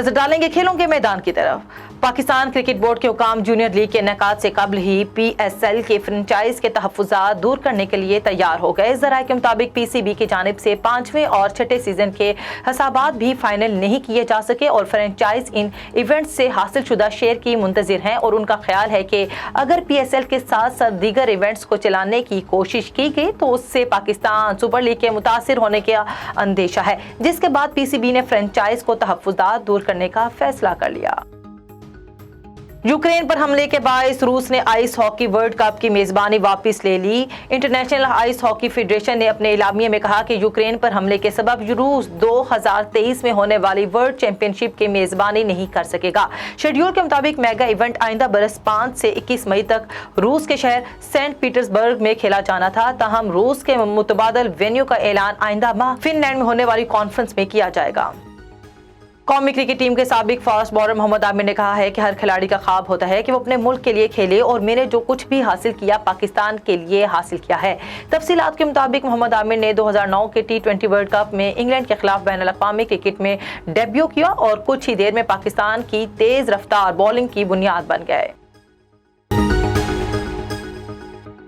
नजर डालेंगे खेलों के मैदान की तरफ। पाकिस्तान क्रिकेट बोर्ड के हुकाम जूनियर लीग के इनेकाद से कबल ही PSL के फ्रेंचाइज के तहफ़्फ़ुज़ात दूर करने के लिए तैयार हो गए। ज़राए के मुताबिक PCB की जानिब से 5वें और 6ठे सीजन के हिसाबात भी फाइनल नहीं किए जा सके और फ्रेंचाइज इन इवेंट्स से हासिल शुदा शेयर की मुंतज़िर हैं और उनका ख्याल है कि अगर PSL के साथ साथ दीगर इवेंट्स को चलाने की कोशिश की गई तो उससे पाकिस्तान सुपर लीग के मुतासिर होने का अंदेशा है, जिसके बाद PCB ने फ्रेंचाइज को तहफ़्फ़ुज़ात दूर करने का फैसला कर लिया। यूक्रेन पर हमले के बायस रूस ने आइस हॉकी वर्ल्ड कप की मेजबानी वापस ले ली। इंटरनेशनल आइस हॉकी फेडरेशन ने अपने इलामिये में कहा कि यूक्रेन पर हमले के सबब रूस 2023 में होने वाली वर्ल्ड चैंपियनशिप की मेजबानी नहीं कर सकेगा। शेड्यूल के मुताबिक मेगा इवेंट आइंदा बरस 5 से 21 मई तक रूस के शहर सेंट पीटर्सबर्ग में खेला जाना था। ताहम रूस के मुतबादल वेन्यू का ऐलान आइंदा माह फिनलैंड में होने वाली कॉन्फ्रेंस में किया जाएगा। कौमी क्रिकेट टीम के साबिक फास्ट बॉलर मोहम्मद आमिर ने कहा है कि हर खिलाड़ी का ख्वाब होता है कि वो अपने मुल्क के लिए खेले और मैंने जो कुछ भी हासिल किया पाकिस्तान के लिए हासिल किया है। तफसीलात के मुताबिक मोहम्मद आमिर ने 2009 के T20 वर्ल्ड कप में इंग्लैंड के खिलाफ बैनुल अक़वामी क्रिकेट में डेब्यू किया और कुछ ही देर में पाकिस्तान की तेज रफ्तार बॉलिंग की बुनियाद बन गए।